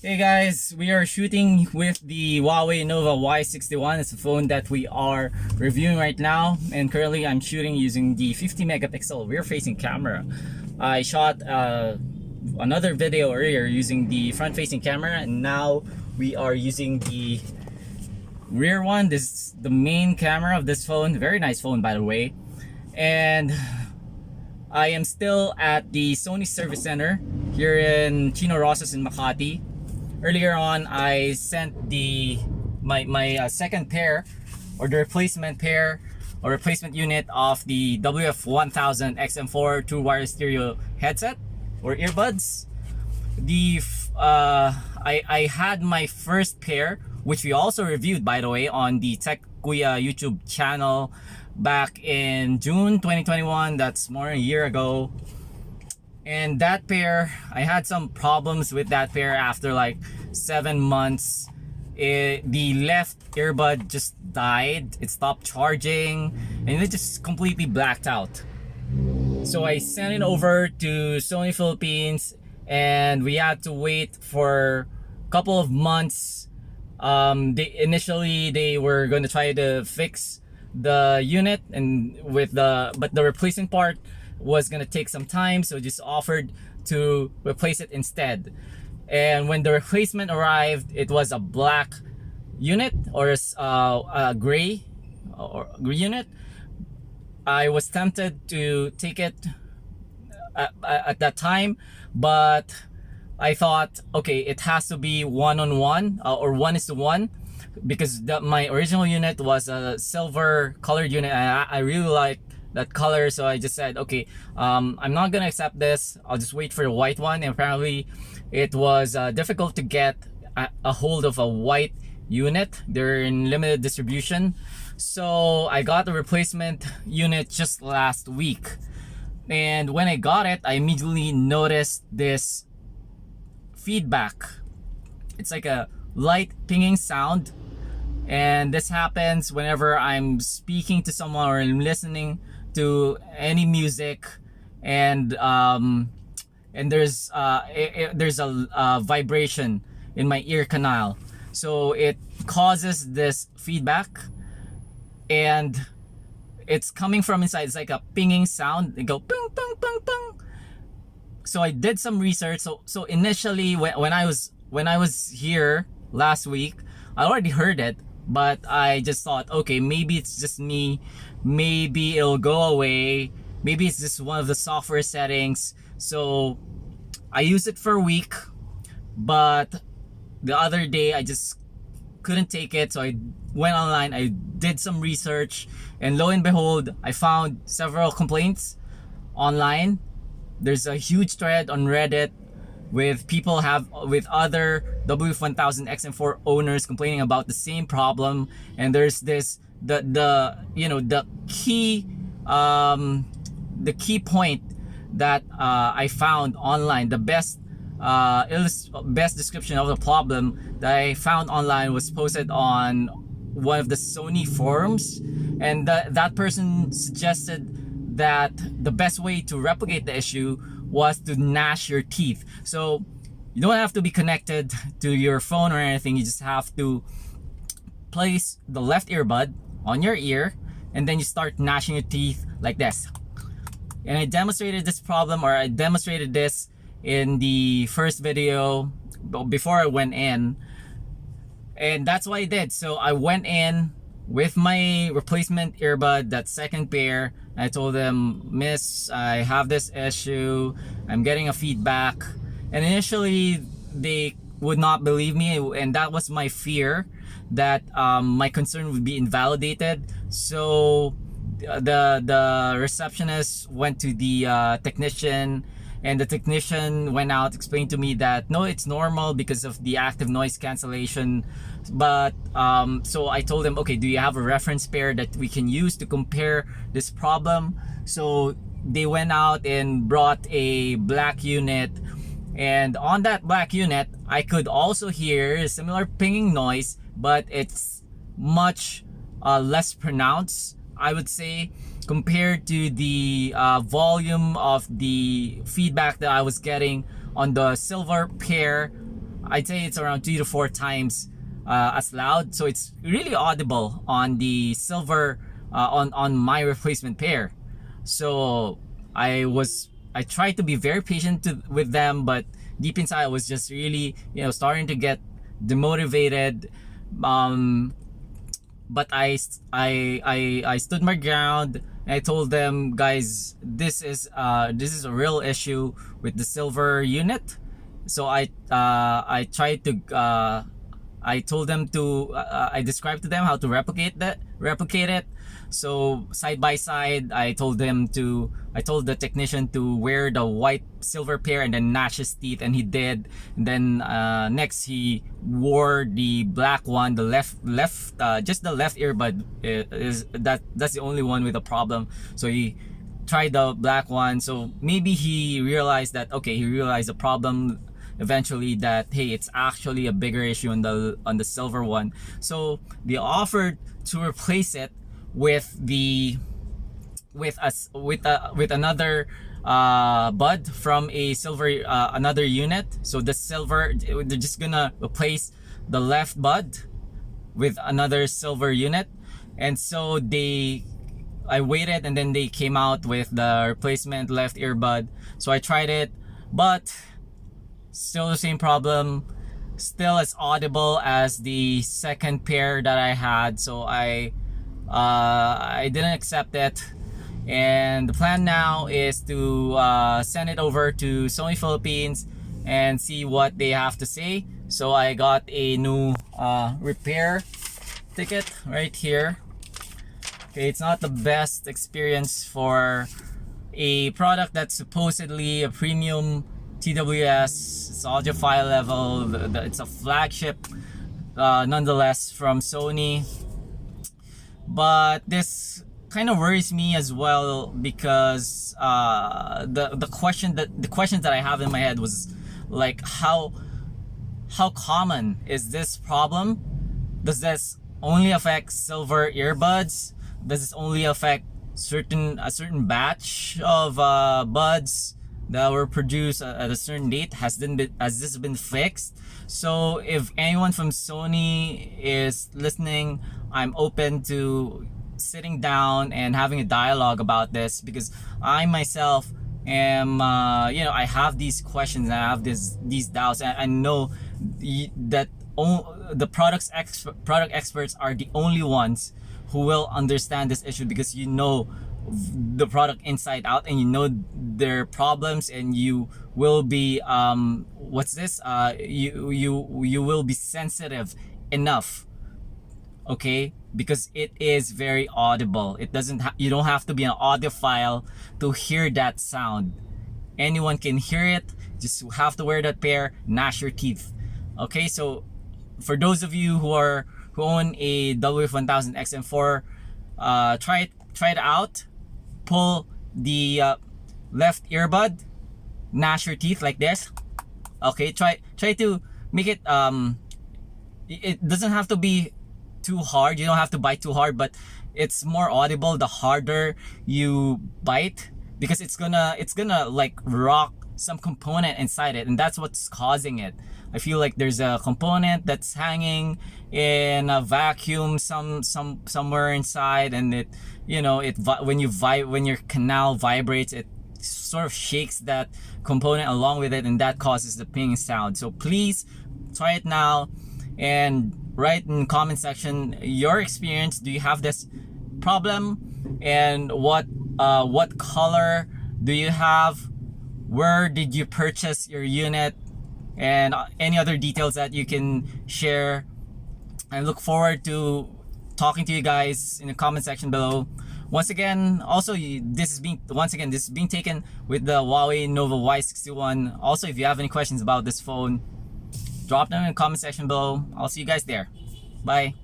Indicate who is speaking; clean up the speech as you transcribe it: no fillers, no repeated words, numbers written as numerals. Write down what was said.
Speaker 1: Hey guys, we are shooting with the Huawei Nova Y61. It's a phone that we are reviewing right now, and currently I'm shooting using the 50 megapixel rear facing camera. I shot another video earlier using the front facing camera, and now we are using the rear one. This is the main camera of this phone. Very nice phone, by the way. And I am still at the Sony Service Center here in Chino Rosas in Makati. Earlier on, I sent my second pair, or the replacement pair or replacement unit of the WF-1000XM4 true wireless stereo headset or earbuds. I had my first pair, which we also reviewed, by the way, on the Tech Kuya YouTube channel back in June 2021. That's more than a year ago. And that pair, I had some problems with that pair after like 7 months. The left earbud just died. It stopped charging and it just completely blacked out. So I sent it over to Sony Philippines and we had to wait for a couple of months. Initially they were going to try to fix the unit and but the replacement part was gonna take some time, so just offered to replace it instead. And when the replacement arrived, it was a black unit or a gray unit. I was tempted to take it at that time, but I thought, okay, it has to be one-on-one or 1:1, because my original unit was a silver colored unit and I really like that color. So I just said, okay, I'm not gonna accept this. I'll just wait for the white one. And apparently it was difficult to get a hold of a white unit. They're in limited distribution. So I got the replacement unit just last week, and when I got it, I immediately noticed this feedback. It's like a light pinging sound, and this happens whenever I'm speaking to someone or I'm listening to any music, and there's a vibration in my ear canal, so it causes this feedback, and it's coming from inside. It's like a pinging sound. It go ping ping ping ping. So I did some research. So initially when I was here last week, I already heard it, but I just thought, okay, maybe it's just me, maybe it'll go away, maybe it's just one of the software settings. So I used it for a week, but the other day I just couldn't take it, so I went online, I did some research, and lo and behold, I found several complaints online. There's a huge thread on Reddit with other WF-1000XM4 owners complaining about the same problem. And there's this the key point that I found online. The best description of the problem that I found online was posted on one of the Sony forums, and that person suggested that the best way to replicate the issue was to gnash your teeth. So you don't have to be connected to your phone or anything. You just have to place the left earbud on your ear, and then you start gnashing your teeth like this. And I demonstrated this in the first video before I went in, and that's what I did. So I went in with my replacement earbud, that second pair. I told them, "Miss, I have this issue. I'm getting a feedback." And initially they would not believe me, and that was my fear, that my concern would be invalidated. So the receptionist went to the technician, and the technician went out, explained to me that no, it's normal because of the active noise cancellation. But so I told them, okay, do you have a reference pair that we can use to compare this problem? So they went out and brought a black unit, and on that black unit I could also hear a similar pinging noise, but it's much less pronounced, I would say, compared to the volume of the feedback that I was getting on the silver pair I'd say it's around 3 to 4 times as loud. So it's really audible on the silver on my replacement pair. So I tried to be very patient with them, but deep inside I was just really, starting to get demotivated. But I stood my ground. And I told them, guys, this is a real issue with the silver unit. So I tried to I told them to I described to them how to replicate it. So side by side, I told the technician to wear the white silver pair and then gnash his teeth, and he did. And then next he wore the black one, the left just the left earbud that's the only one with a problem. So he tried the black one. So maybe he realized the problem eventually, that hey, it's actually a bigger issue on the silver one. So they offered to replace it with another bud from a silver another unit. So the silver, they're just gonna replace the left bud with another silver unit. And so I waited, and then they came out with the replacement left earbud. So I tried it, but still the same problem, still as audible as the second pair that I had. So I didn't accept it, and the plan now is to send it over to Sony Philippines and see what they have to say. So I got a new repair ticket right here. Okay, it's not the best experience for a product that's supposedly a premium TWS. It's audiophile level. It's a flagship nonetheless from Sony. But this kind of worries me as well, because the questions that I have in my head was like, how common is this problem? Does this only affect silver earbuds? Does this only affect a certain batch of buds that were produced at a certain date? Has this been fixed? So if anyone from Sony is listening, I'm open to sitting down and having a dialogue about this, because I myself am I have these questions, and I have these doubts, and I know that the product experts are the only ones who will understand this issue, because you know the product inside out, and you know their problems, and you will be you will be sensitive enough, okay, because it is very audible. You don't have to be an audiophile to hear that sound. Anyone can hear it. Just have to wear that pair, gnash your teeth. Okay, so for those of you who own a WF-1000XM4, try it out. Pull the left earbud, gnash your teeth like this. Okay, try to make it it doesn't have to be too hard. You don't have to bite too hard, but it's more audible the harder you bite, because it's gonna like rock some component inside it, and that's what's causing it. I feel like there's a component that's hanging in a vacuum somewhere inside, and it when your canal vibrates, it sort of shakes that component along with it, and that causes the ping sound. So please try it now, and write in the comment section your experience. Do you have this problem, and what color do you have? Where did you purchase your unit? And any other details that you can share. I look forward to talking to you guys in the comment section below. Once again, this is being taken with the Huawei Nova Y61. Also, if you have any questions about this phone, drop them in the comment section below. I'll see you guys there. Bye.